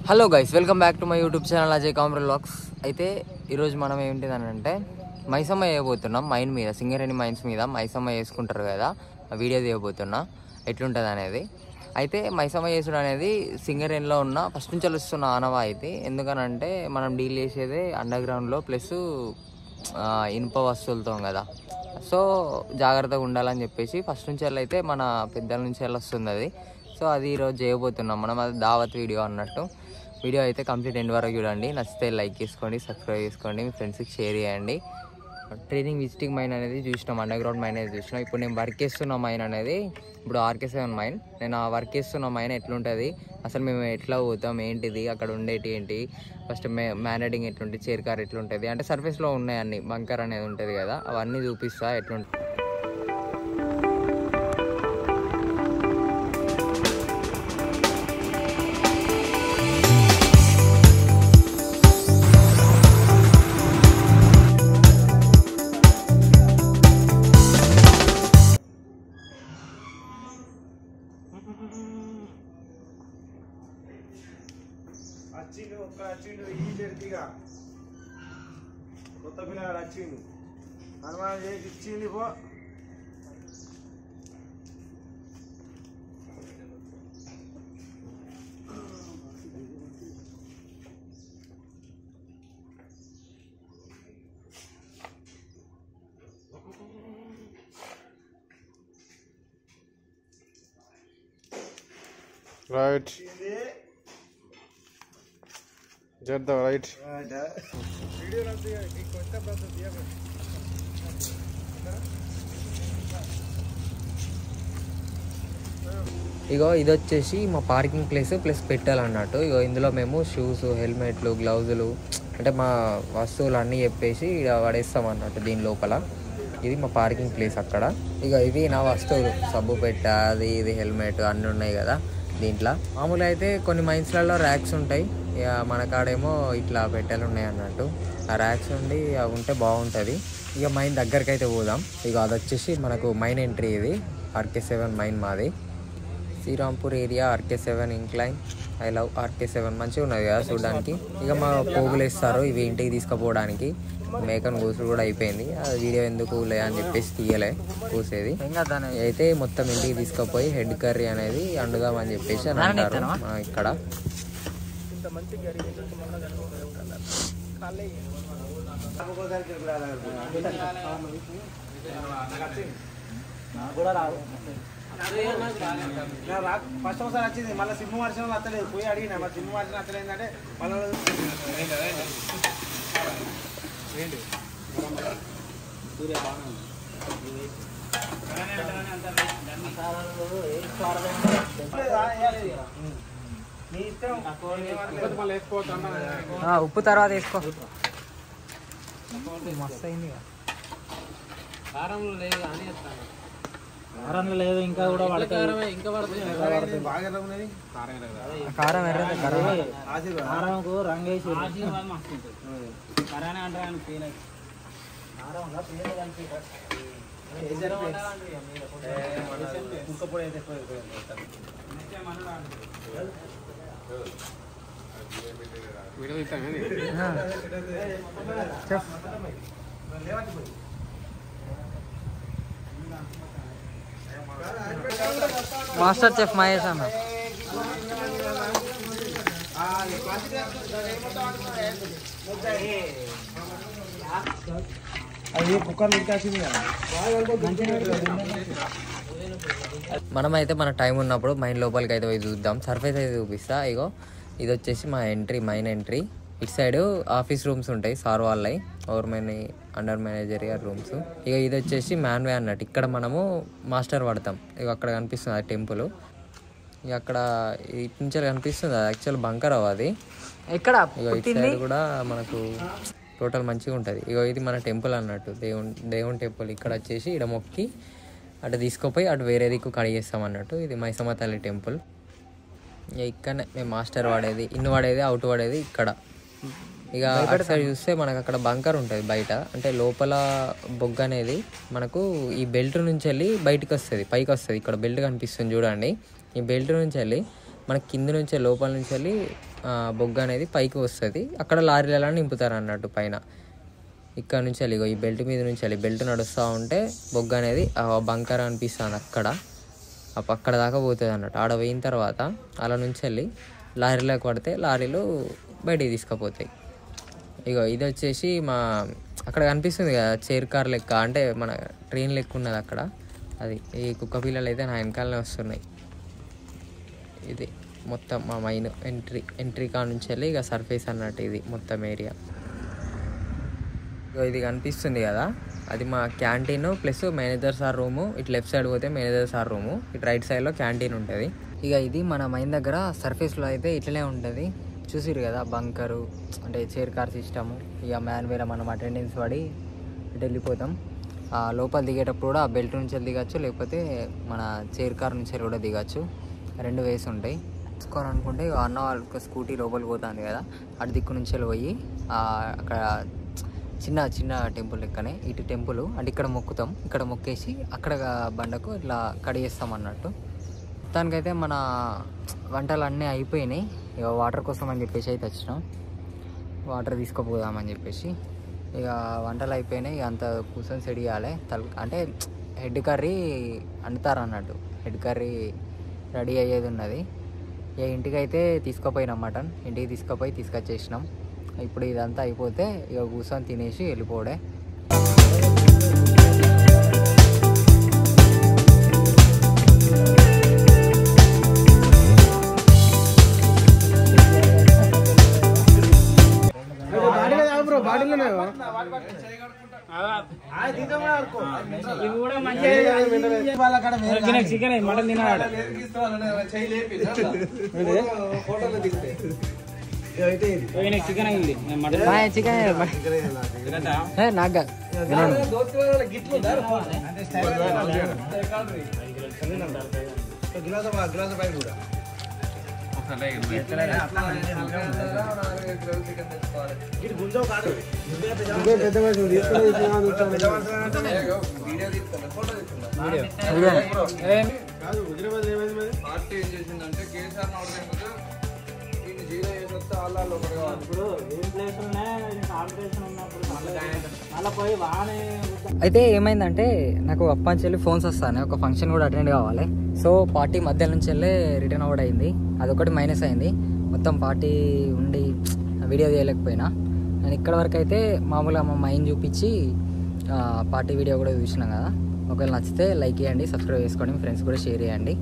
Hello guys, welcome back to my YouTube channel Ajay Kamre vlogs. అయితే ఈరోజు మనం ఏంటిదని అంటే మైసమ్మ వేయబోతున్నాం. మైన్ మీద, సింగరేణి మైన్స్ మీద మైసమ్మ వేసుకుంటారు కదా, ఆ వీడియో తీయబోతున్నా ఎట్లుంటుంది అనేది. అయితే మైసమ్మ చేసుడు అనేది సింగరేణిలో ఉన్న ఫస్ట్ నుంచి వస్తున్న ఆనవాయితీ. ఎందుకనంటే మనం డీల్ చేసేదే అండర్ గ్రౌండ్లో ప్లస్ ఇనుప వస్తువులతో కదా, సో జాగ్రత్తగా ఉండాలని చెప్పేసి ఫస్ట్ నుంచి అయితే మన పెద్దల నుంచి వస్తుంది అది. సో అది ఈరోజు చేయబోతున్నాం మనం. అది దావత్ వీడియో అన్నట్టు. వీడియో అయితే కంప్లీట్ ఎండ్ వరకు చూడండి. నచ్చితే లైక్ చేసుకోండి, సబ్స్క్రైబ్ చేసుకోండి, మీ ఫ్రెండ్స్కి షేర్ చేయండి. ట్రైనింగ్ విజిటింగ్ మైన్ అనేది చూసినాం, అండర్ గ్రౌండ్ మైన్ అనేది చూసినాం. ఇప్పుడు నేను వర్క్ చేస్తున్న మైన్ అనేది ఇప్పుడు RK7 మైన్. నేను ఆ వర్క్ చేస్తున్న మైన్ ఎట్లుంటుంది, అసలు మేము ఎట్లా పోతాం, ఏంటిది, అక్కడ ఉండేటి ఏంటి, ఫస్ట్ మ్యానడింగ్ ఎట్లుంటుంది, చైర్ కార్ ఎట్లుంటుంది, అంటే సర్ఫేస్లో ఉన్నాయి అన్ని, బంకర్ అనేది ఉంటుంది కదా, అవన్నీ చూపిస్తా ఎట్లుంటుంది. వచ్చిండు ఒక్క వచ్చిండు ఈ జడ్తిగా కొత్త పిల్లగాడు వచ్చిండు, అనుమానం చేసి ఇచ్చింది పో. రైట్ చేద్దాం. రైట్ వీడియో కొత్త ప్రాసెస్ ఇగో ఇది వచ్చేసి మా పార్కింగ్ ప్లేస్ ప్లస్ పెట్టాలన్నట్టు. ఇగో ఇందులో మేము షూస్, హెల్మెట్లు, గ్లౌజులు, అంటే మా వస్తువులు అన్నీ చెప్పేసి ఇక పడేస్తాం అన్నట్టు దీని లోపల. ఇది మా పార్కింగ్ ప్లేస్ అక్కడ. ఇక ఇవి నా వస్తువులు, సబ్బు పెట్ట, అది ఇది హెల్మెట్ అన్నీ ఉన్నాయి కదా దీంట్లో. మామూలుగా అయితే కొన్ని మైన్స్లలో ర్యాక్స్ ఉంటాయి, ఇక మన కాడేమో ఇట్లా పెట్టెలు ఉన్నాయి అన్నట్టు. ఆ ర్యాక్స్ ఉండి అవి ఉంటే బాగుంటుంది. ఇక మైన్ దగ్గరికి అయితే పోదాం. ఇక అది వచ్చేసి మనకు మైన్ ఎంట్రీ. ఇది RK7 మైన్ మాది, Srirampur area, RK7 incline. I love RK7. మంచిగా ఉన్నది కదా చూడడానికి. ఇక మా పోగులు వేస్తారు ఇవి ఇంటికి తీసుకుపోవడానికి. మేకను కూసుడు కూడా అయిపోయింది, అది వీడియో ఎందుకు లే అని చెప్పేసి తీయలే కూసేది. అయితే మొత్తం ఇంటికి తీసుకుపోయి హెడ్ కర్రీ అనేది వండుదామని చెప్పేసి అని అంటారు ఇక్కడ. ఫస్ట్ ఒకసారి వచ్చింది, మళ్ళీ సిమ్ వర్షం వస్తలేదు, పోయి అడిగినా మరి సిమ్ వర్షం వస్తలేదంటే మళ్ళీ ఉప్పు తర్వాత వేసుకో. మస్తు అయింది, కారంలో లేదు ఇంకా కూడా కారం ఎర్రది కారంకు రంగేసి మాస్టర్ చెఫ్ మహేష్ అన్న. అది కుక్కర్ ఉడికాల్సింది కదా. మనమైతే మన టైం ఉన్నప్పుడు మైన్ లోపలికి అయితే పోయి చూద్దాం. సర్ఫేస్ అయితే చూపిస్తా. ఇగో ఇది వచ్చేసి మా ఎంట్రీ, మైన్ ఎంట్రీ. ఇటు సైడ్ ఆఫీస్ రూమ్స్ ఉంటాయి సార్ వాళ్ళవి, ఓవర్మెన్, అండర్ మేనేజరియల్ రూమ్స్. ఇక ఇది వచ్చేసి మ్యాన్వే అన్నట్టు. ఇక్కడ మనము మాస్టర్ పడతాం. ఇక అక్కడ కనిపిస్తుంది ఆ టెంపుల్. ఇక అక్కడ ఇటు నుంచి కనిపిస్తుంది యాక్చువల్ బంకర్ అది. ఇక్కడ ఇటు సైడ్ కూడా మనకు టోటల్ మంచిగా ఉంటుంది. ఇక ఇది మన టెంపుల్ అన్నట్టు, దేవుని టెంపుల్. ఇక్కడ వచ్చేసి ఇక్కడ మొక్కి అటు తీసుకుపోయి అటు వేరే దిక్కు కడిగేస్తాం అన్నట్టు. ఇది మైసమ్మ తల్లి టెంపుల్. ఇక ఇక్కడనే మేము మాస్టర్ వాడేది, ఇన్ను వాడేది, అవుట్ వాడేది ఇక్కడ. ఇక అటు సైడ్ చూస్తే మనకు అక్కడ బంకర్ ఉంటుంది బయట, అంటే లోపల బొగ్గ అనేది మనకు ఈ బెల్ట్ నుంచి వెళ్ళి బయటకు వస్తుంది, పైకి వస్తుంది. ఇక్కడ బెల్ట్ కనిపిస్తుంది చూడండి, ఈ బెల్ట్ నుంచి వెళ్ళి మన కింద నుంచి లోపల నుంచి వెళ్ళి బొగ్గు అనేది పైకి వస్తుంది. అక్కడ లారీలలో నింపుతారు అన్నట్టు పైన. ఇక్కడ నుంచి వెళ్ళి ఈ బెల్ట్ మీద నుంచి వెళ్ళి బెల్ట్ నడుస్తూ ఉంటే బొగ్గు అనేది బంకర్ అనిపిస్తుంది అక్కడ దాకా పోతుంది అన్నట్టు. ఆడ పోయిన తర్వాత అలా నుంచి వెళ్ళి లారీలోకి పడితే లారీలు బయటికి తీసుకుపోతాయి. ఇది వచ్చేసి అక్కడ కనిపిస్తుంది కదా చైర్ కార్ లెక్క, అంటే మన ట్రైన్ లెక్క ఉన్నది అక్కడ. అది ఈ కుక్క పిల్లలు అయితే నా వెనకాలనే వస్తున్నాయి. ఇది మొత్తం మా మైన్ ఎంట్రీ కా నుంచి వెళ్ళి సర్ఫేస్ అన్నట్టు ఇది మొత్తం ఏరియా. ఇది కనిపిస్తుంది కదా, అది మా canteen plus manager sir room. ఇటు లెఫ్ట్ సైడ్ పోతే మేనేజర్ సార్ రూము, ఇటు రైట్ సైడ్లో క్యాంటీన్ ఉంటుంది. ఇది మన మైన్ దగ్గర సర్ఫేస్లో అయితే ఇట్లనే ఉంటుంది. చూసిరు కదా బంకరు, అంటే చైర్ కార్ సిస్టము. మ్యాన్ వేరే మనం అటెండెన్స్ పడి ఇటు వెళ్ళిపోతాం. లోపల దిగేటప్పుడు కూడా బెల్ట్ నుంచి దిగచ్చు, లేకపోతే మన చైర్ కార్ నుంచి కూడా దిగచ్చు. 2 వేస్ ఉంటాయి. తీసుకోవాలనుకుంటే అన్న వాళ్ళకి స్కూటీ లోపలికి పోతుంది కదా, అటు దిక్కు నుంచి పోయి అక్కడ చిన్న టెంపుల్ లెక్కనే ఇటు టెంపుల్, అంటే ఇక్కడ మొక్కుతాం. ఇక్కడ మొక్కేసి అక్కడ బండకు ఇట్లా కడిగేస్తాం అన్నట్టు. మొత్తానికైతే మన వంటలు అన్నీ అయిపోయినాయి. వాటర్ కోసం అని చెప్పేసి అయితే వచ్చినాం. వాటర్ తీసుకుపోదామని చెప్పేసి వంటలు అయిపోయినాయి. అంత కూర్చొని సెట్ చేయాలి. అంటే హెడ్ కర్రీ వండుతారు అన్నట్టు. హెడ్ కర్రీ రెడీ అయ్యేది ఉన్నది. ఇంటికి అయితే తీసుకుపోయినాం మటన్. ఇంటికి తీసుకొచ్చేసినాం. ఇప్పుడు ఇదంతా అయిపోతే కూర్చొని తినేసి వెళ్ళిపోవడే. చికెన్ మటన్ తినాడు. చికెన్ అయింది నాకు అయితే ఏమైందంటే నాకు అప్పంచెల్లి ఫోన్స్ వస్తాను. ఒక ఫంక్షన్ కూడా అటెండ్ కావాలి. సో పార్టీ మధ్య నుంచి వెళ్ళి రిటర్న్ అవుట్ అయింది. అదొకటి మైనస్ అయింది. మొత్తం పార్టీ ఉండి వీడియో తీయలేకపోయినా. నేను ఇక్కడ వరకు అయితే మామూలుగా మా మైండ్ చూపించి పార్టీ వీడియో కూడా చూసినాం కదా. ఒకవేళ నచ్చితే లైక్ చేయండి, సబ్స్క్రైబ్ చేసుకోండి, ఫ్రెండ్స్ కూడా షేర్ చేయండి.